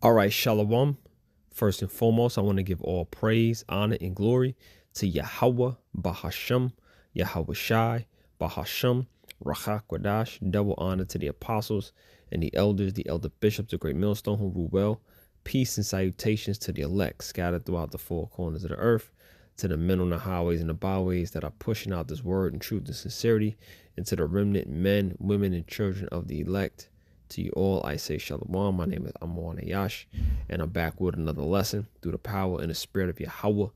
All right, Shalom. First and foremost, I want to give all praise, honor, and glory to Yahawah, Bahasham, Yahawashi, Bahasham, Rachak Wadash. Double honor to the apostles and the elders, the elder bishops, the great Millstone who rule well. Peace and salutations to the elect scattered throughout the four corners of the earth, to the men on the highways and the byways that are pushing out this word in truth and sincerity, and to the remnant men, women, and children of the elect. To you all, I say Shalom. My name is Ahmawan Ahyash, and I'm back with another lesson through the power and the spirit of Yahawah,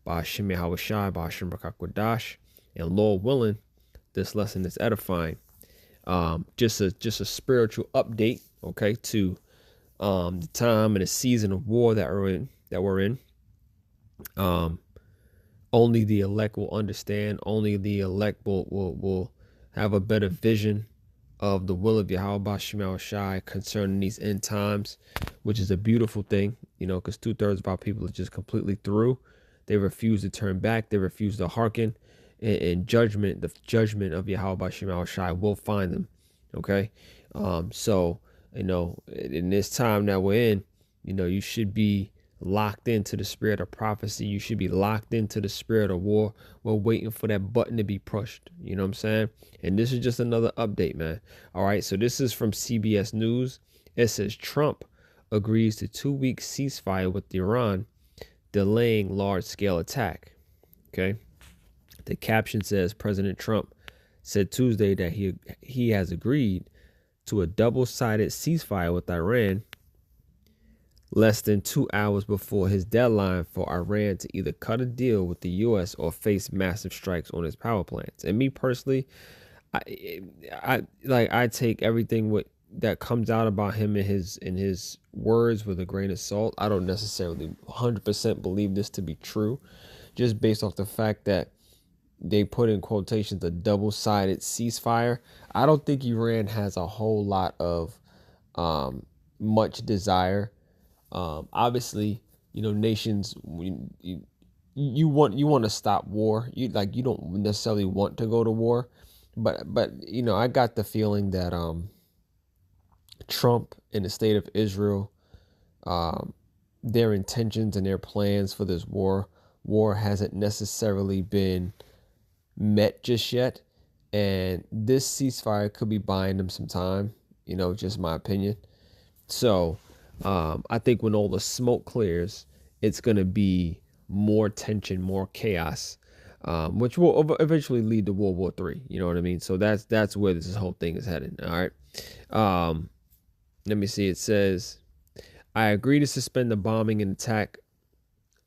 by Hashem Yahawashi, by Hashem Rakak Wadash. And Lord willing, this lesson is edifying. Just a spiritual update, okay, to the time and the season of war that we're in. Only the elect will understand. Only the elect will have a better vision of the will of Yahweh concerning these end times, which is a beautiful thing, because 2/3 of our people are just completely through. They refuse to turn back. They refuse to hearken. And judgment, the judgment of Yahweh will find them. Okay. So, in this time that we're in, you should be locked into the spirit of prophecy. You should be locked into the spirit of war. We're waiting for that button to be pushed. You know what I'm saying? And this is just another update, man. All right. So this is from CBS News. It says Trump agrees to 2-week ceasefire with Iran, delaying large-scale attack. Okay. The caption says President Trump said Tuesday that he has agreed to a double-sided ceasefire with Iran less than 2 hours before his deadline for Iran to either cut a deal with the U.S. or face massive strikes on its power plants. And me personally, I take everything that comes out about him in his words with a grain of salt. I don't necessarily 100% believe this to be true, just based off the fact that they put in quotations a double-sided ceasefire. I don't think Iran has a whole lot of much desire. Obviously, nations, you want to stop war. You don't necessarily want to go to war, but I got the feeling that Trump and the state of Israel, their intentions and their plans for this war hasn't necessarily been met just yet, and this ceasefire could be buying them some time. Just my opinion. So I think when all the smoke clears, it's going to be more tension, more chaos, which will eventually lead to World War III. You know what I mean? So that's where this whole thing is headed. All right. Let me see. It says, I agree to suspend the bombing and attack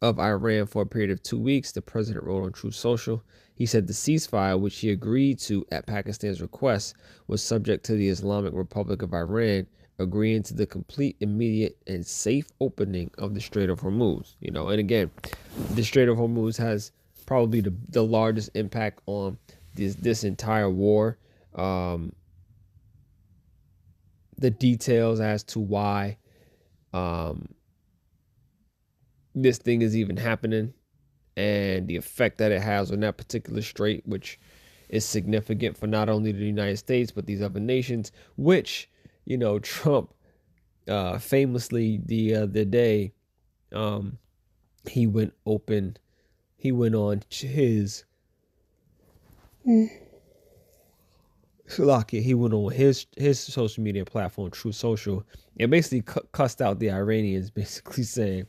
of Iran for a period of 2 weeks, the president wrote on Truth Social. He said the ceasefire, which he agreed to at Pakistan's request, was subject to the Islamic Republic of Iran agreeing to the complete, immediate, and safe opening of the Strait of Hormuz. And again, the Strait of Hormuz has probably the largest impact on this entire war. The details as to why this thing is even happening and the effect that it has on that particular strait, which is significant for not only the United States, but these other nations, which, Trump famously the other day, he went on his social media platform, Truth Social, and basically cussed out the Iranians, basically saying,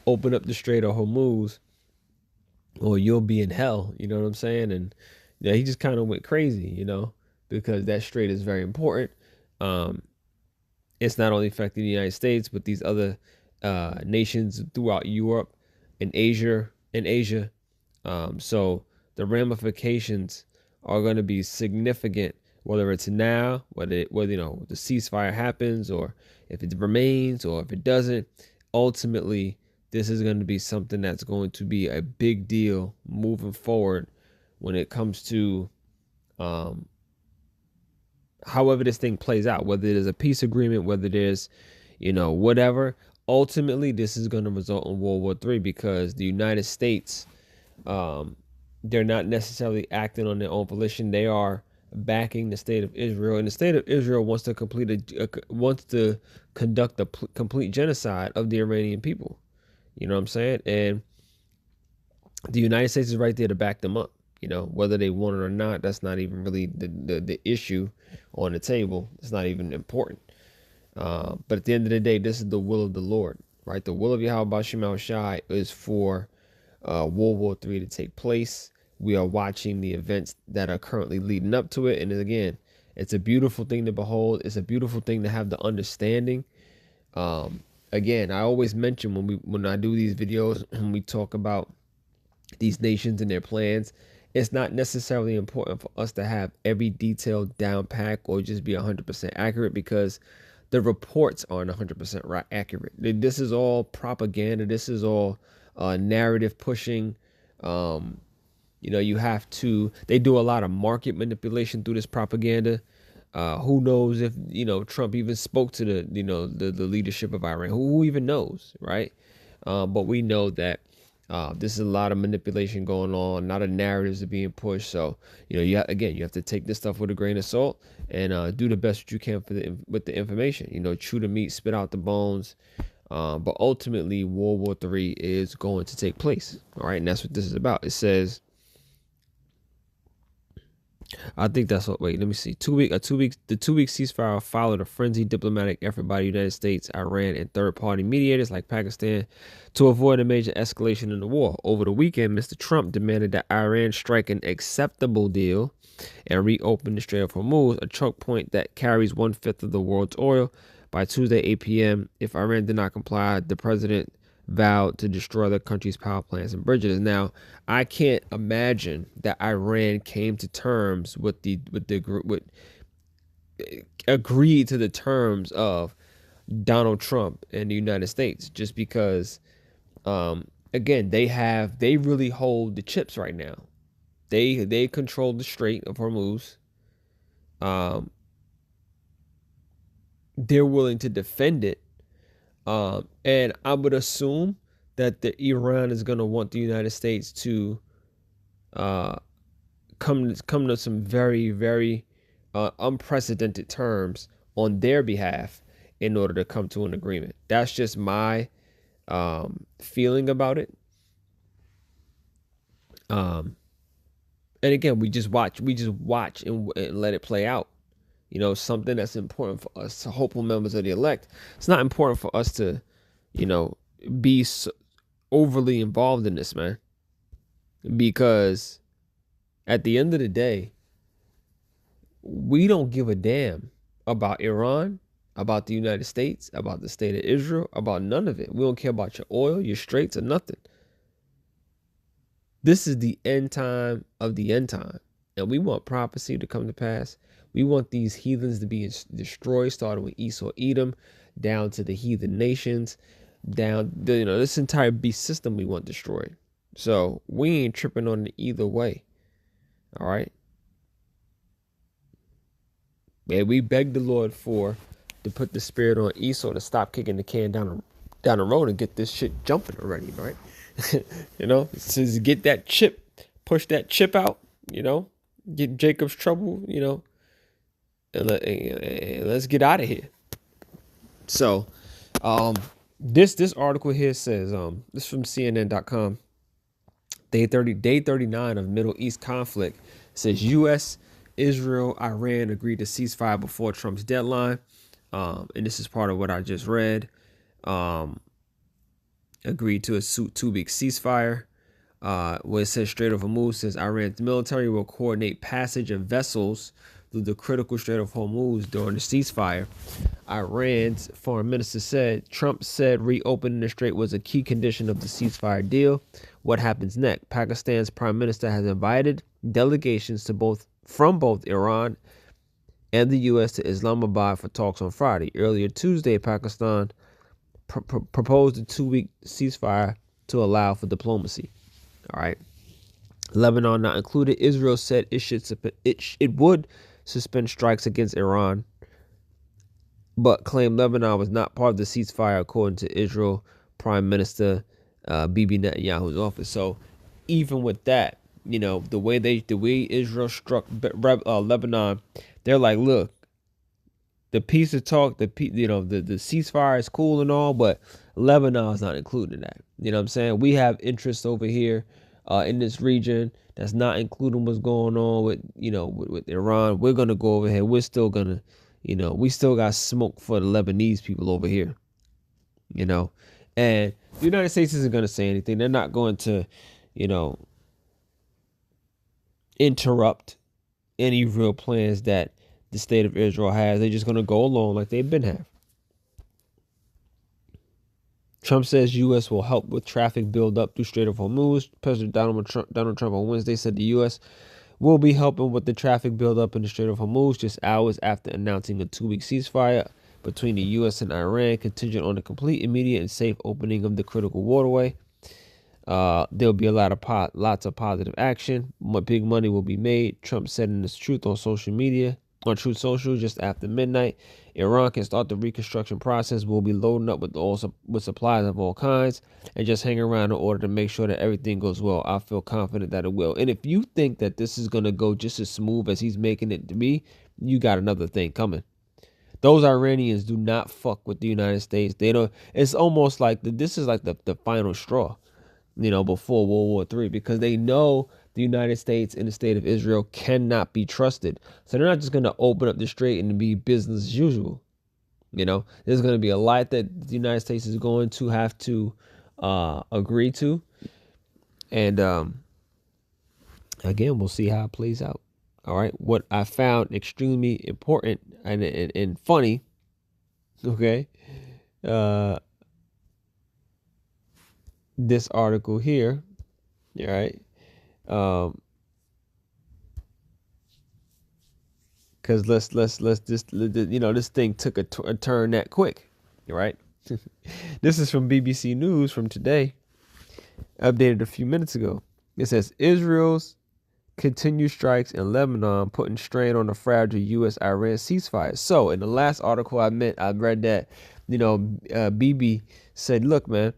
open up the Strait of Hormuz or you'll be in hell. You know what I'm saying? And he just kind of went crazy, because that strait is very important. It's not only affecting the United States, but these other nations throughout Europe and Asia. So the ramifications are going to be significant, whether it's now, whether the ceasefire happens, or if it remains, or if it doesn't. Ultimately, this is going to be something that's going to be a big deal moving forward when it comes to however this thing plays out, whether there's a peace agreement, whether there's, whatever. Ultimately, this is going to result in World War III, because the United States, they're not necessarily acting on their own volition. They are backing the state of Israel, and the state of Israel wants to conduct a complete genocide of the Iranian people. You know what I'm saying? And the United States is right there to back them up. You know, whether they want it or not, that's not even really the issue on the table. It's not even important. But at the end of the day, this is the will of the Lord, right? The will of Yahawashi is for World War III to take place. We are watching the events that are currently leading up to it. And again, it's a beautiful thing to behold. It's a beautiful thing to have the understanding. Again, I always mention when I do these videos and we talk about these nations and their plans, it's not necessarily important for us to have every detail down pat or just be 100% accurate, because the reports aren't 100% accurate. This is all propaganda. This is all narrative pushing. You know, they do a lot of market manipulation through this propaganda. Who knows if, Trump even spoke to the leadership of Iran? Who even knows, right? But we know that this is a lot of manipulation going on. A lot of narratives are being pushed. So, you have to take this stuff with a grain of salt and do the best that you can with the information. Chew the meat, spit out the bones. But ultimately, World War III is going to take place. All right, and that's what this is about. It says, I think that's what. Wait, let me see. The 2 week ceasefire followed a frenzied diplomatic effort by the United States, Iran, and third-party mediators like Pakistan to avoid a major escalation in the war. Over the weekend, Mr. Trump demanded that Iran strike an acceptable deal and reopen the Strait of Hormuz, a choke point that carries 1/5 of the world's oil. By Tuesday, 8 p.m., if Iran did not comply, the president vowed to destroy the country's power plants and bridges. Now, I can't imagine that Iran came to terms agreed to the terms of Donald Trump and the United States, just because, again, they really hold the chips right now. They control the Strait of Hormuz. They're willing to defend it. And I would assume that Iran is going to want the United States to come to some very, very unprecedented terms on their behalf in order to come to an agreement. That's just my feeling about it. And again, we just watch and let it play out. Something that's important for us, hopeful members of the elect. It's not important for us to, be so overly involved in this, man. Because at the end of the day, we don't give a damn about Iran, about the United States, about the state of Israel, about none of it. We don't care about your oil, your straits, or nothing. This is the end time of the end time. And we want prophecy to come to pass. We want these heathens to be destroyed, starting with Esau, Edom, down to the heathen nations, down, this entire beast system we want destroyed. So we ain't tripping on it either way. All right. Yeah, we beg the Lord to put the spirit on Esau to stop kicking the can down the road and get this shit jumping already, right? To get that chip, push that chip out, get Jacob's trouble, and let's get out of here. So, this article here says, this is from CNN.com. Day 39 of Middle East conflict. It says U.S., Israel, Iran agreed to ceasefire before Trump's deadline. And this is part of what I just read. Agreed to a 2-week ceasefire. Where it says Strait of Hormuz, says Iran's military will coordinate passage of vessels through the critical Strait of Hormuz during the ceasefire. Iran's foreign minister said Trump said reopening the strait was a key condition of the ceasefire deal. What happens next? Pakistan's prime minister has invited delegations from both Iran and the U.S. to Islamabad for talks on Friday. Earlier Tuesday, Pakistan proposed a 2-week ceasefire to allow for diplomacy. All right. Lebanon not included. Israel said it would suspend strikes against Iran, but claimed Lebanon was not part of the ceasefire, according to Israel Prime Minister Bibi Netanyahu's office. So even with that, the way Israel struck Lebanon, they're like, look, the peace of talk, the ceasefire is cool and all, but Lebanon is not included in that. You know what I'm saying? We have interests over here in this region that's not including what's going on with Iran. We're gonna go over here. We're still gonna, we still got smoke for the Lebanese people over here. And the United States isn't gonna say anything. They're not going to, interrupt any real plans that the state of Israel has. They're just going to go along like they've been having. Trump says U.S. will help with traffic buildup through Strait of Hormuz. President Donald Trump on Wednesday said the U.S. will be helping with the traffic buildup in the Strait of Hormuz just hours after announcing a 2-week ceasefire between the U.S. and Iran, contingent on the complete, immediate, and safe opening of the critical waterway. There'll be lots of positive action. Big money will be made. Trump said in his Truth Truth Social just after midnight. Iran can start the reconstruction process. We'll be loading up with supplies of all kinds and just hang around in order to make sure that everything goes well. I feel confident that it will. And if you think that this is going to go just as smooth as he's making it to be, you got another thing coming. Those Iranians do not fuck with the United States. They don't. It's almost like this is like the final straw, before World War III, because they know the United States and the state of Israel cannot be trusted. So they're not just going to open up the strait and be business as usual. There's going to be a lot that the United States is going to have to agree to. And again, we'll see how it plays out. All right. What I found extremely important and funny, okay, this article here, all right, because let's just, this thing took a turn that quick, right? This is from BBC News from today, updated a few minutes ago. It says Israel's continued strikes in Lebanon putting strain on the fragile U.S.-Iran ceasefire. So in the last article I read that, Bibi said, look, man,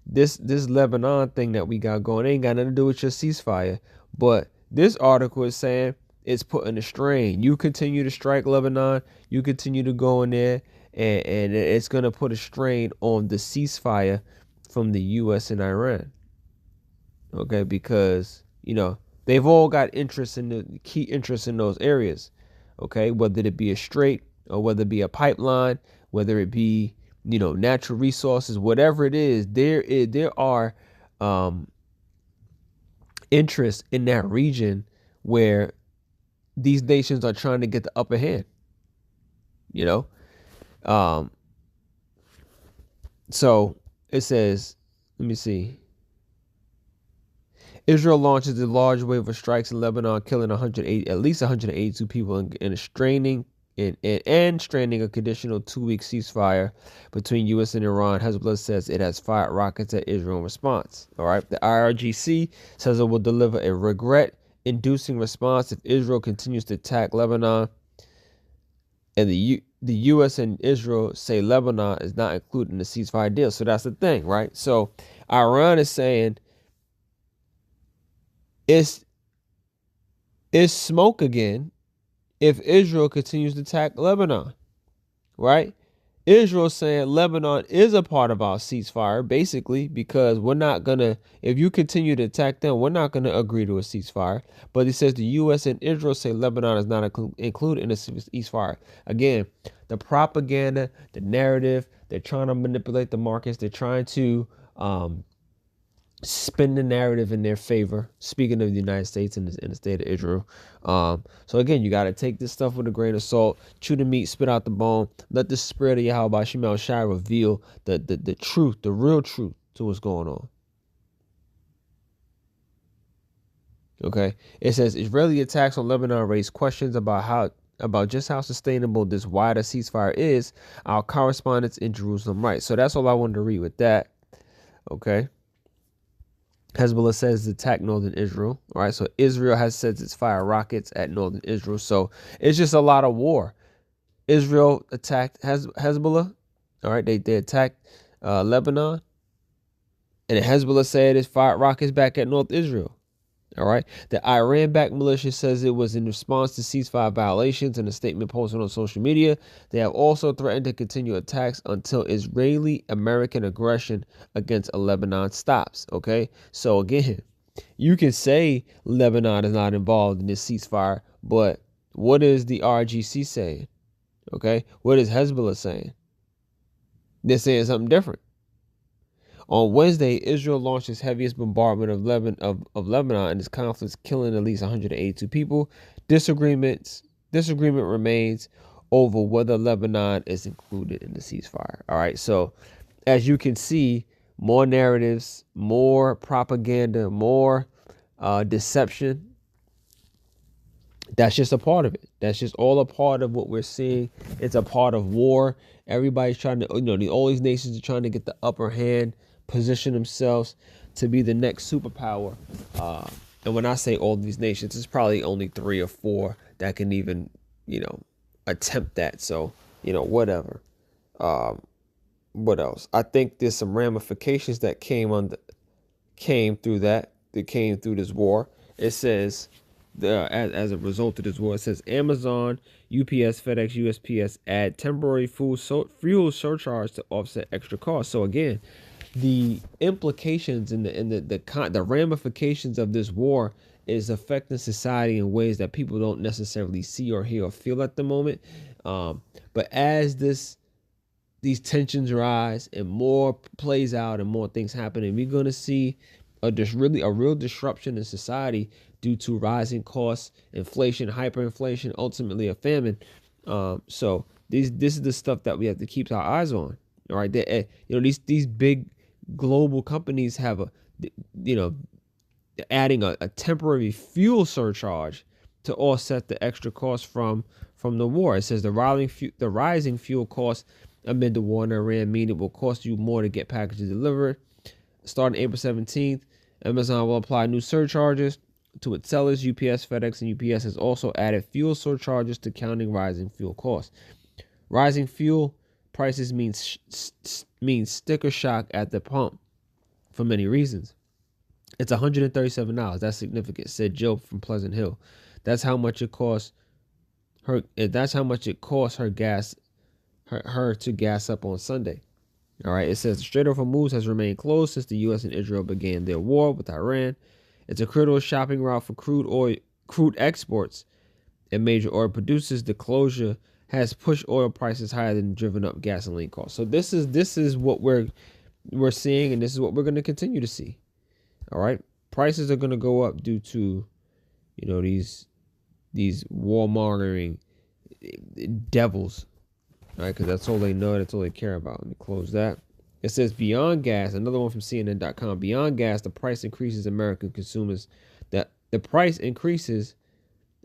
this Lebanon thing that we got going ain't got nothing to do with your ceasefire. But this article is saying it's putting a strain. You continue to strike Lebanon, you continue to go in there, and it's going to put a strain on the ceasefire from the U.S. and Iran. Okay, because, they've all got key interests in those areas. Okay, whether it be a strait or whether it be a pipeline, whether it be, natural resources, whatever it is, there are interests in that region where these nations are trying to get the upper hand. So it says, let me see. Israel launches a large wave of strikes in Lebanon, killing at least 182 people and straining a conditional 2-week ceasefire between U.S. and Iran. Hezbollah says it has fired rockets at Israel in response. All right. The IRGC says it will deliver a regret-inducing response if Israel continues to attack Lebanon. And the U.S. and Israel say Lebanon is not included in the ceasefire deal. So that's the thing, right? So Iran is saying it's smoke again if Israel continues to attack Lebanon, right? Israel saying Lebanon is a part of our ceasefire, basically, because we're not going to, if you continue to attack them, we're not going to agree to a ceasefire. But it says the U.S. and Israel say Lebanon is not included in the ceasefire. Again, the propaganda, the narrative, they're trying to manipulate the markets. They're trying to spin the narrative in their favor, speaking of the United States and the state of Israel. So again, you got to take this stuff with a grain of salt, chew the meat, spit out the bone, let the spirit of Yahawashi reveal the truth, the real truth to what's going on. Okay, it says Israeli attacks on Lebanon raise questions about just how sustainable this wider ceasefire is. Our correspondents in Jerusalem write. So that's all I wanted to read with that. Okay. Hezbollah says it's attacked northern Israel. All right, so Israel has said it's fired rockets at northern Israel. So it's just a lot of war. Israel attacked Hezbollah. All right, they attacked Lebanon. And Hezbollah said it's fired rockets back at North Israel. All right. The Iran-backed militia says it was in response to ceasefire violations. In a statement posted on social media, they have also threatened to continue attacks until Israeli-American aggression against Lebanon stops. Okay. So again, you can say Lebanon is not involved in this ceasefire, but what is the RGC saying? Okay. What is Hezbollah saying? They're saying something different. On Wednesday, Israel launched its heaviest bombardment of Lebanon in this conflict, killing at least 182 people. Disagreement remains over whether Lebanon is included in the ceasefire. All right, so as you can see, more narratives, more propaganda, more deception. That's just a part of it. That's just all a part of what we're seeing. It's a part of war. Everybody's trying to, all these nations are trying to get the upper hand, position themselves to be the next superpower. And when I say all these nations, it's probably only 3 or 4 that can even, attempt that. So, whatever. What else? I think there's some ramifications that came through this war. It says, as a result of this war, it says Amazon, UPS, FedEx, USPS add temporary fuel surcharge to offset extra costs. So again, the implications and the ramifications of this war is affecting society in ways that people don't necessarily see or hear or feel at the moment. But as these tensions rise and more plays out and more things happen, and we're going to see a real disruption in society due to rising costs, inflation, hyperinflation, ultimately a famine. So this is the stuff that we have to keep our eyes on. All right, these big global companies have adding a temporary fuel surcharge to offset the extra costs from the war. It says the rising fuel costs amid the war in Iran mean it will cost you more to get packages delivered. Starting April 17th, Amazon will apply new surcharges to its sellers. UPS, FedEx, and UPS has also added fuel surcharges to countering rising fuel costs. Rising fuel prices means sticker shock at the pump for many reasons. It's $137. That's significant, said Jill from Pleasant Hill. That's how much it costs her. That's how much it costs her to gas up on Sunday. All right. It says the Strait of Hormuz has remained closed since the U.S. and Israel began their war with Iran. It's a critical shopping route for crude exports and major oil producers. The closure has pushed oil prices higher than driven up gasoline costs. So this is what we're seeing, and this is what we're going to continue to see. All right, prices are going to go up due to, these warmongering devils. All right, because that's all they know, that's all they care about. Let me close that. It says beyond gas, another one from CNN.com. Beyond gas, the price increases American consumers. The price increases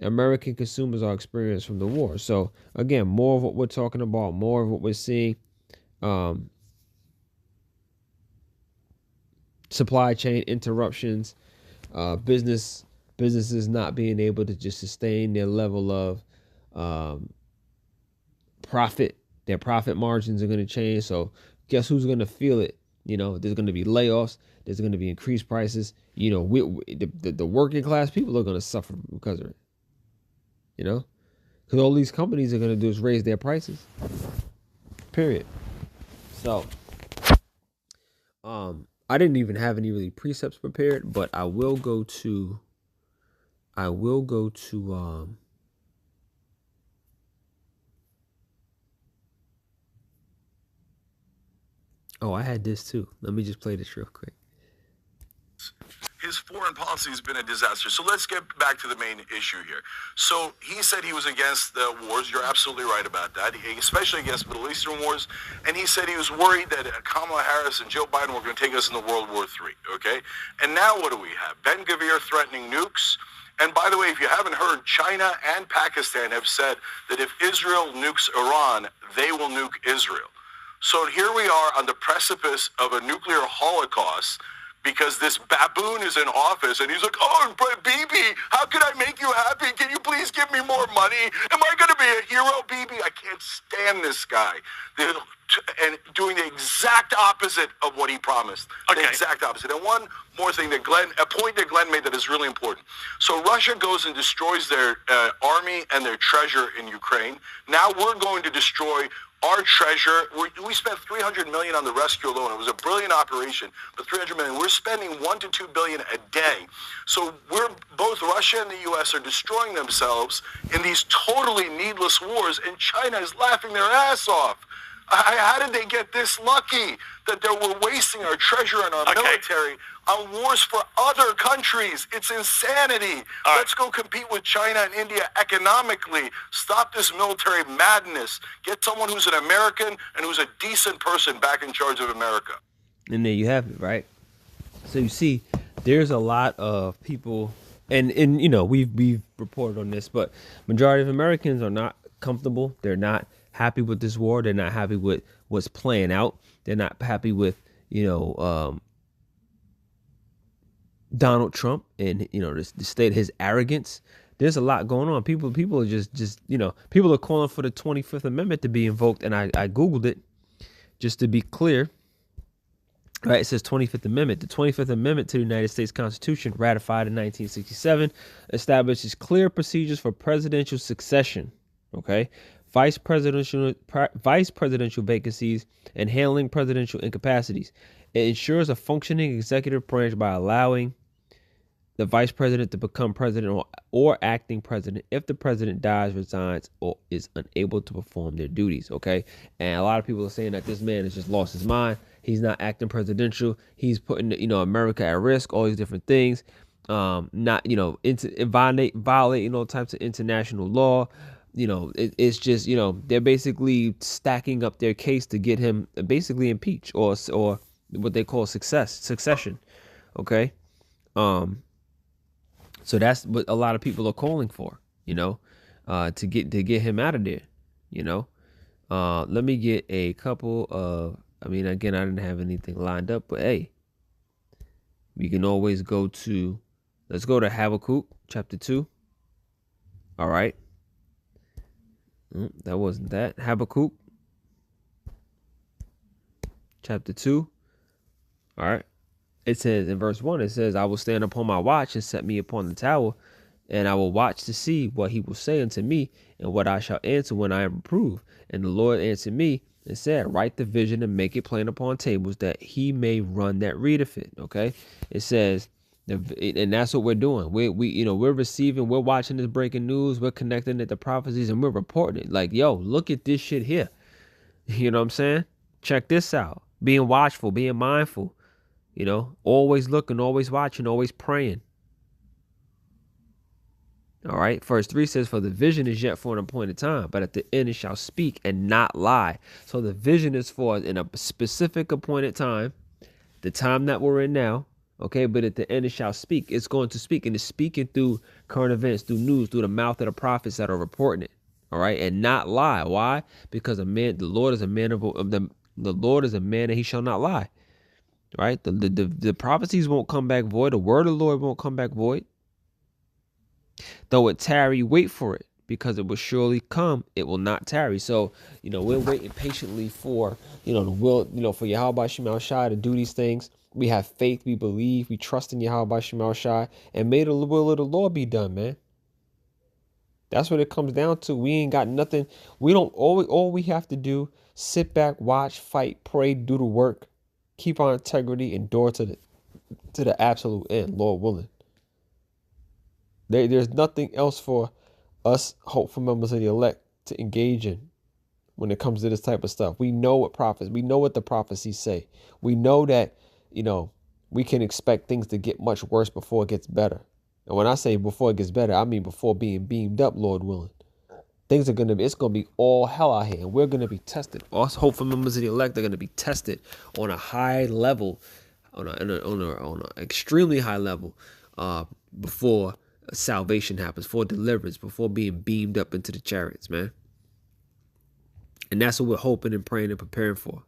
American consumers are experiencing from the war. So again, more of what we're talking about, more of what we're seeing. Supply chain interruptions, businesses not being able to just sustain their level of profit. Their profit margins are going to change. So guess who's going to feel it? There's going to be layoffs. There's going to be increased prices. The working class people are going to suffer because of it. Because all these companies are going to do is raise their prices. Period. So, I didn't even have any really precepts prepared, but I will go to I had this too. Let me just play this real quick. His foreign policy has been a disaster. So let's get back to the main issue here. So he said he was against the wars. You're absolutely right about that, especially against Middle Eastern wars. And he said he was worried that Kamala Harris and Joe Biden were going to take us into World War III, okay? And now what do we have? Ben-Gvir threatening nukes. And by the way, if you haven't heard, China and Pakistan have said that if Israel nukes Iran, they will nuke Israel. So here we are on the precipice of a nuclear holocaust because this baboon is in office and he's like, oh, Bibi, how can I make you happy? Can you please give me more money? Am I going to be a hero, Bibi? I can't stand this guy. And doing the exact opposite of what he promised. Okay. The exact opposite. And one more thing that a point that Glenn made that is really important. So Russia goes and destroys their army and their treasure in Ukraine. Now we're going to destroy our treasure. We spent $300 million on the rescue alone. It was a brilliant operation, but $300 million. We're spending $1 to $2 billion a day. So both Russia and the U.S. are destroying themselves in these totally needless wars, and China is laughing their ass off. How did they get this lucky that we're wasting our treasure and our military on wars for other countries? It's insanity. Let's go compete with China and India economically. Stop this military madness. Get someone who's an American and who's a decent person back in charge of America. And there you have it, right? So you see, there's a lot of people, and you know, we've reported on this, but majority of Americans are not comfortable. They're not happy with this war. They're not happy with what's playing out. They're not happy with, Donald Trump and, the state of his arrogance. There's a lot going on. People are just people are calling for the 25th Amendment to be invoked. And I Googled it just to be clear. Right. It says 25th Amendment. The 25th Amendment to the United States Constitution, ratified in 1967, establishes clear procedures for presidential succession. OK. Vice presidential vacancies and handling presidential incapacities. It ensures a functioning executive branch by allowing the vice president to become president or acting president if the president dies, resigns, or is unable to perform their duties. Okay. And a lot of people are saying that this man has just lost his mind. He's not acting presidential. He's putting, America at risk, all these different things. Not, violating all types of international law. It's just, they're basically stacking up their case to get him basically impeached or what they call succession. Okay. So that's what a lot of people are calling for, to get him out of there, let me get a couple of, again, I didn't have anything lined up, but hey, we can always let's go to Habakkuk chapter 2. All right. That wasn't that. Habakkuk chapter 2. All right. It says in verse 1, it says, I will stand upon my watch and set me upon the tower, and I will watch to see what he will say unto me and what I shall answer when I am reproved. And the Lord answered me and said, write the vision and make it plain upon tables that he may run that readeth it. Okay. It says, and that's what we're doing. We're receiving, we're watching this breaking news. We're connecting it to prophecies and we're reporting it. Like, yo, look at this shit here. You know what I'm saying? Check this out. Being watchful, being mindful, always looking, always watching, always praying. All right. Verse 3 says, for the vision is yet for an appointed time, but at the end it shall speak and not lie. So the vision is for in a specific appointed time, the time that we're in now. Okay, but at the end it shall speak. It's going to speak, and it's speaking through current events, through news, through the mouth of the prophets that are reporting it. All right, and not lie. Why? Because the Lord is a man the Lord is a man and he shall not lie. Right? The prophecies won't come back void. The word of the Lord won't come back void. Though it tarry, wait for it, because it will surely come. It will not tarry. So, we're waiting patiently for, the will, for Yahawashi to do these things. We have faith, we believe, we trust in Yahawashi, and may the will of the Lord be done, man. That's what it comes down to. We ain't got nothing. We don't all we have to do, sit back, watch, fight, pray, do the work, keep our integrity, endure to the absolute end, Lord willing. There's nothing else for us hopeful members of the elect to engage in when it comes to this type of stuff. We know what the prophecies say. We know that, we can expect things to get much worse before it gets better. And when I say before it gets better, I mean before being beamed up, Lord willing. It's going to be all hell out here, and we're going to be tested. Us hopeful members of the elect are going to be tested on a high level, on an extremely high level, before salvation happens, for deliverance, before being beamed up into the chariots, man. And that's what we're hoping and praying and preparing for.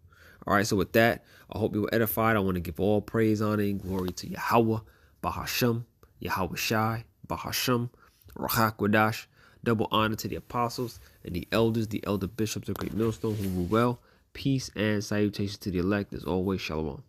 All right, so with that, I hope you were edified. I want to give all praise, honor, and glory to Yahweh, Bahasham, Yahawashi, Bahasham, Rahak Wadash. Double honor to the apostles and the elders, the elder bishops of Great Millstone who rule well. Peace and salutations to the elect. As always, Shalom.